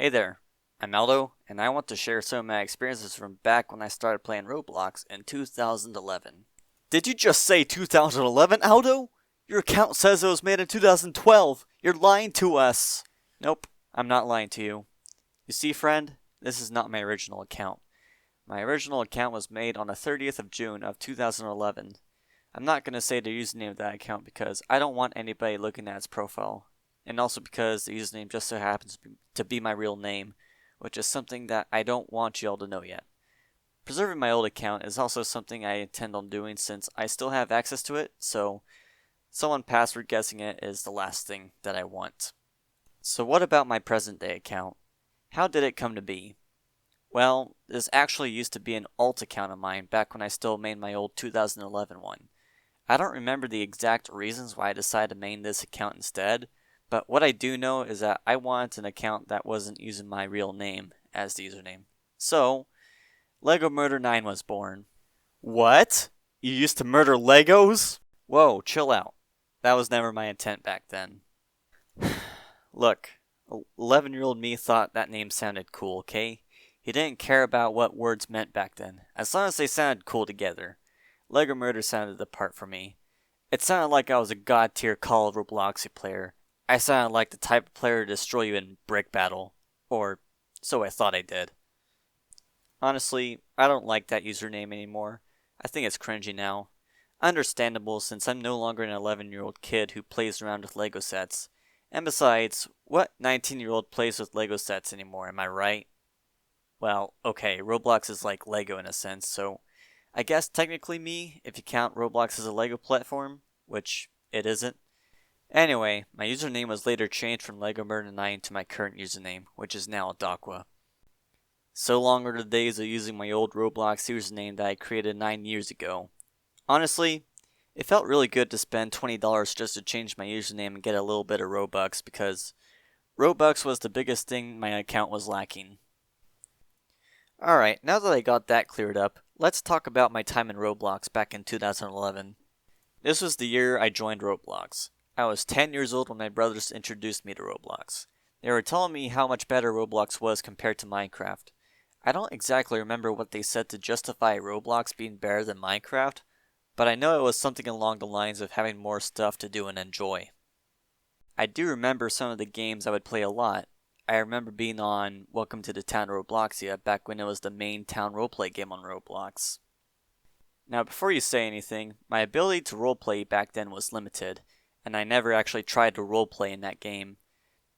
Hey there, I'm Aldo, and I want to share some of my experiences from back when I started playing Roblox in 2011. Did you just say 2011, Aldo? Your account says it was made in 2012. You're lying to us. Nope, I'm not lying to you. You see, friend, this is not my original account. My original account was made on the 30th of June of 2011. I'm not going to say the username of that account because I don't want anybody looking at its profile. And also because the username just so happens to be my real name, which is something that I don't want y'all to know yet. Preserving my old account is also something I intend on doing since I still have access to it, so someone password guessing it is the last thing that I want. So what about my present day account? How did it come to be? Well, this actually used to be an alt account of mine back when I still made my old 2011 one. I don't remember the exact reasons why I decided to main this account instead, but what I do know is that I wanted an account that wasn't using my real name as the username. So, Lego Murder 9 was born. What? You used to murder Legos? Whoa, chill out. That was never my intent back then. Look, 11-year-old me thought that name sounded cool, okay? He didn't care about what words meant back then, as long as they sounded cool together. Lego Murder sounded the part for me. It sounded like I was a god-tier Call of Robloxia player. I sounded like the type of player to destroy you in brick battle. Or, so I thought I did. Honestly, I don't like that username anymore. I think it's cringy now. Understandable since I'm no longer an 11-year-old kid who plays around with Lego sets. And besides, what 19-year-old plays with Lego sets anymore, am I right? Well, okay, Roblox is like Lego in a sense, so I guess technically me, if you count Roblox as a Lego platform, which it isn't. Anyway, my username was later changed from Lego Murder 9 to my current username, which is now Adakwa. So long are the days of using my old Roblox username that I created 9 years ago. Honestly, it felt really good to spend $20 just to change my username and get a little bit of Robux because Robux was the biggest thing my account was lacking. Alright, now that I got that cleared up, let's talk about my time in Roblox back in 2011. This was the year I joined Roblox. I was 10 years old when my brothers introduced me to Roblox. They were telling me how much better Roblox was compared to Minecraft. I don't exactly remember what they said to justify Roblox being better than Minecraft, but I know it was something along the lines of having more stuff to do and enjoy. I do remember some of the games I would play a lot. I remember being on Welcome to the Town of Robloxia back when it was the main town roleplay game on Roblox. Now before you say anything, my ability to roleplay back then was limited, and I never actually tried to roleplay in that game.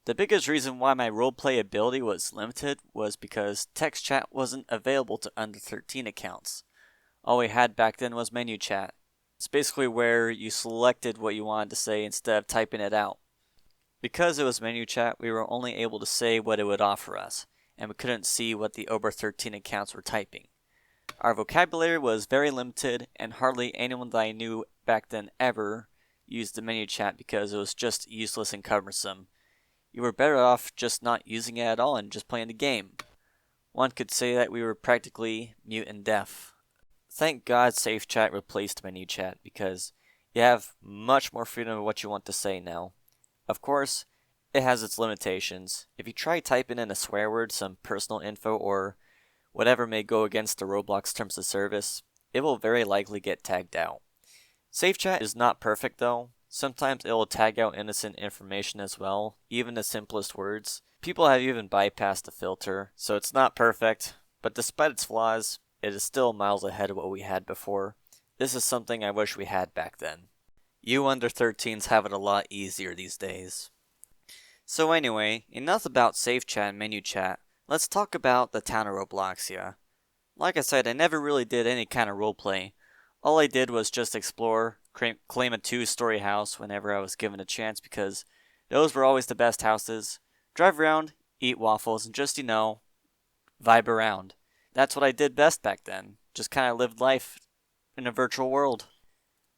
The biggest reason why my roleplay ability was limited was because text chat wasn't available to under 13 accounts. All we had back then was menu chat. It's basically where you selected what you wanted to say instead of typing it out. Because it was menu chat, we were only able to say what it would offer us, and we couldn't see what the over 13 accounts were typing. Our vocabulary was very limited, and hardly anyone that I knew back then ever used the menu chat because it was just useless and cumbersome. You were better off just not using it at all and just playing the game. One could say that we were practically mute and deaf. Thank God Safe Chat replaced menu chat because you have much more freedom of what you want to say now. Of course, it has its limitations. If you try typing in a swear word, some personal info, or whatever may go against the Roblox terms of service, it will very likely get tagged out. Safe Chat is not perfect though. Sometimes it will tag out innocent information as well, even the simplest words. People have even bypassed the filter, so it's not perfect, but despite its flaws, it is still miles ahead of what we had before. This is something I wish we had back then. You under 13s have it a lot easier these days. So anyway, enough about Safe Chat and Menu Chat. Let's talk about the Town of Robloxia. Like I said, I never really did any kind of roleplay. All I did was just explore, claim a 2-story house whenever I was given a chance because those were always the best houses. Drive around, eat waffles, and just, vibe around. That's what I did best back then. Just kind of lived life in a virtual world.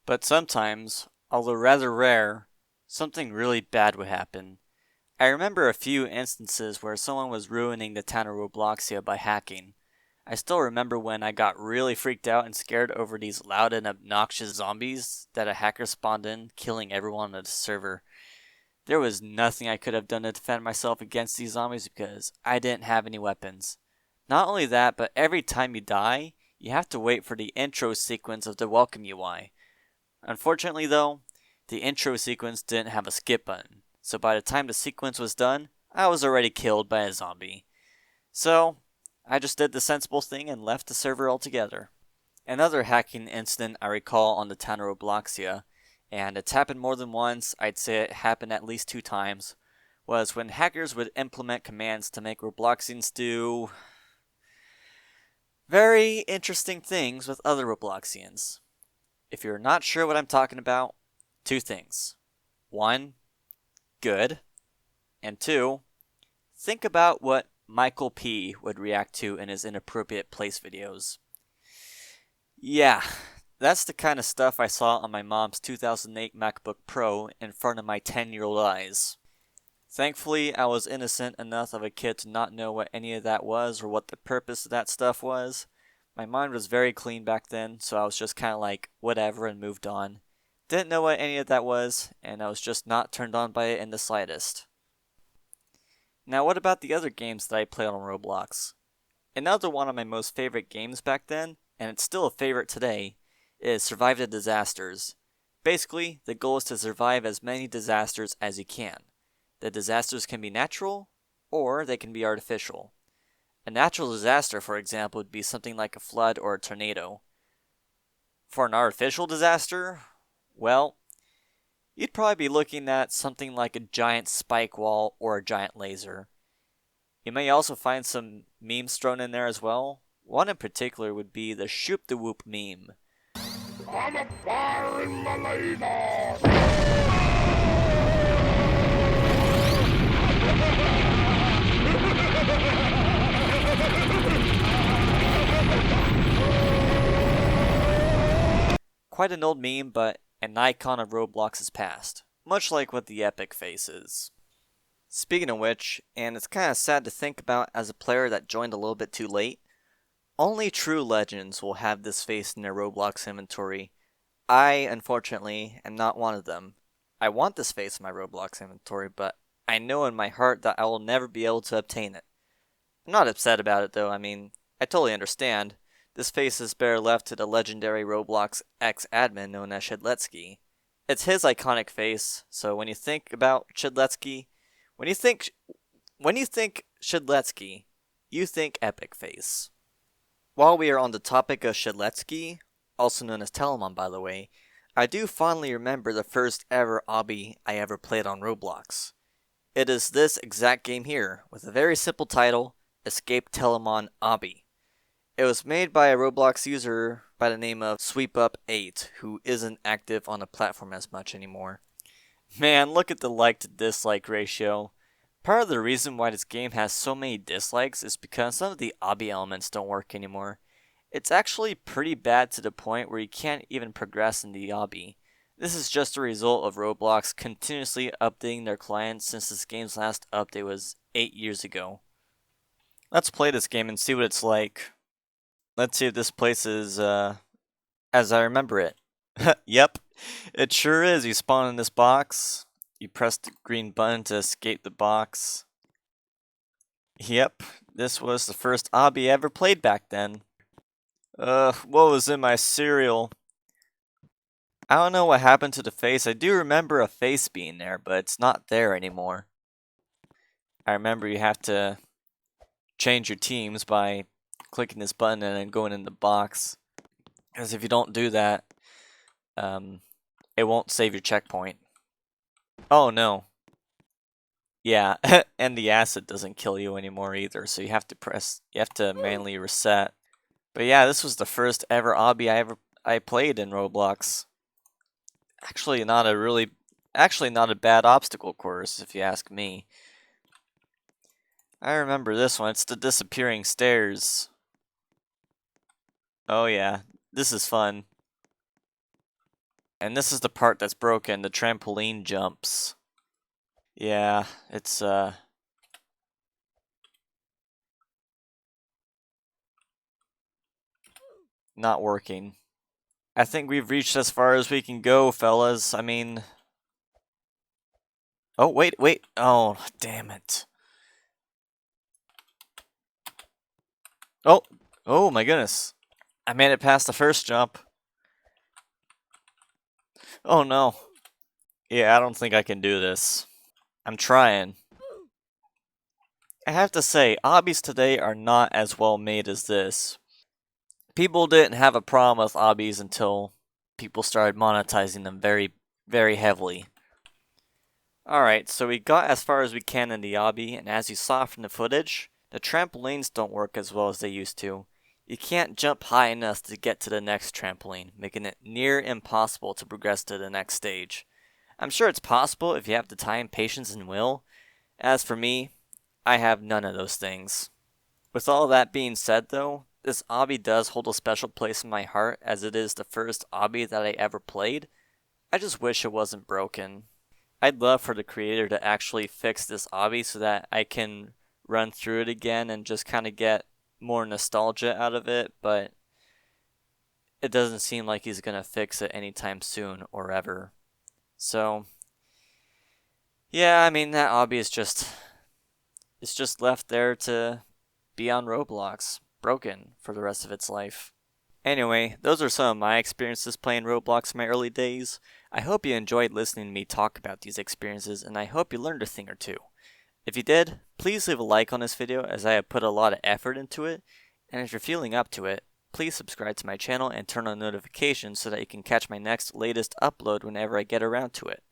But sometimes, although rather rare, something really bad would happen. I remember a few instances where someone was ruining the town of Robloxia by hacking. I still remember when I got really freaked out and scared over these loud and obnoxious zombies that a hacker spawned in, killing everyone on the server. There was nothing I could have done to defend myself against these zombies because I didn't have any weapons. Not only that, but every time you die, you have to wait for the intro sequence of the welcome UI. Unfortunately though, the intro sequence didn't have a skip button, so by the time the sequence was done, I was already killed by a zombie. So, I just did the sensible thing and left the server altogether. Another hacking incident I recall on the Town of Robloxia, and it's happened more than once, I'd say it happened at least 2 times, was when hackers would implement commands to make Robloxians do very interesting things with other Robloxians. If you're not sure what I'm talking about, 2 things. 1, good, and 2, think about what Michael P. would react to in his inappropriate place videos. Yeah, that's the kind of stuff I saw on my mom's 2008 MacBook Pro in front of my 10-year-old eyes. Thankfully, I was innocent enough of a kid to not know what any of that was or what the purpose of that stuff was. My mind was very clean back then, so I was just kind of like, whatever, and moved on. Didn't know what any of that was, and I was just not turned on by it in the slightest. Now, what about the other games that I played on Roblox? Another one of my most favorite games back then, and it's still a favorite today, is Survive the Disasters. Basically, the goal is to survive as many disasters as you can. The disasters can be natural, or they can be artificial. A natural disaster, for example, would be something like a flood or a tornado. For an artificial disaster, well, you'd probably be looking at something like a giant spike wall or a giant laser. You may also find some memes thrown in there as well. One in particular would be the Shoop the Whoop meme. I'm a fire in my laser! Quite an old meme, but an icon of Roblox's past. Much like what the Epic face is. Speaking of which, and it's kind of sad to think about as a player that joined a little bit too late, only true legends will have this face in their Roblox inventory. I, unfortunately, am not one of them. I want this face in my Roblox inventory, but I know in my heart that I will never be able to obtain it. I'm not upset about it though, I totally understand. This face is better left to the legendary Roblox ex-admin known as Shedletsky. It's his iconic face, so when you think about Shedletsky, when you think Shedletsky, you think Epic Face. While we are on the topic of Shedletsky, also known as Telemon by the way, I do fondly remember the first ever obby I ever played on Roblox. It is this exact game here, with a very simple title, Escape Telemon Obby. It was made by a Roblox user by the name of SweepUp8, who isn't active on the platform as much anymore. Man, look at the like to dislike ratio. Part of the reason why this game has so many dislikes is because some of the obby elements don't work anymore. It's actually pretty bad to the point where you can't even progress in the obby. This is just a result of Roblox continuously updating their client since this game's last update was 8 years ago. Let's play this game and see what it's like. Let's see if this place is, as I remember it. Yep, it sure is. You spawn in this box. You press the green button to escape the box. Yep, this was the first obby I ever played back then. What was in my cereal? I don't know what happened to the face. I do remember a face being there, but it's not there anymore. I remember you have to change your teams by clicking this button and then going in the box. Because if you don't do that, it won't save your checkpoint. Oh no. Yeah, and the acid doesn't kill you anymore either, so you have to manually reset. But yeah, this was the first ever obby I played in Roblox. Actually not a bad obstacle course if you ask me. I remember this one. It's the disappearing stairs. Oh yeah, this is fun. And this is the part that's broken, the trampoline jumps. Yeah, it's not working. I think we've reached as far as we can go, fellas. Oh, wait, wait. Oh, damn it. Oh, oh my goodness. I made it past the first jump. Oh no. Yeah, I don't think I can do this. I'm trying. I have to say, obbies today are not as well made as this. People didn't have a problem with obbies until people started monetizing them very, very heavily. Alright, so we got as far as we can in the obby, and as you saw from the footage, the trampolines don't work as well as they used to. You can't jump high enough to get to the next trampoline, making it near impossible to progress to the next stage. I'm sure it's possible if you have the time, patience, and will. As for me, I have none of those things. With all that being said though, this obby does hold a special place in my heart as it is the first obby that I ever played. I just wish it wasn't broken. I'd love for the creator to actually fix this obby so that I can run through it again and just kind of get more nostalgia out of it, but it doesn't seem like he's going to fix it anytime soon or ever. So, yeah, I mean that obby is just it's just left there to be on Roblox, broken for the rest of its life. Anyway, those are some of my experiences playing Roblox in my early days. I hope you enjoyed listening to me talk about these experiences, and I hope you learned a thing or two. If you did, please leave a like on this video as I have put a lot of effort into it, and if you're feeling up to it, please subscribe to my channel and turn on notifications so that you can catch my next latest upload whenever I get around to it.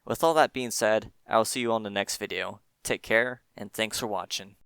With all that being said, I will see you on the next video. Take care, and thanks for watching.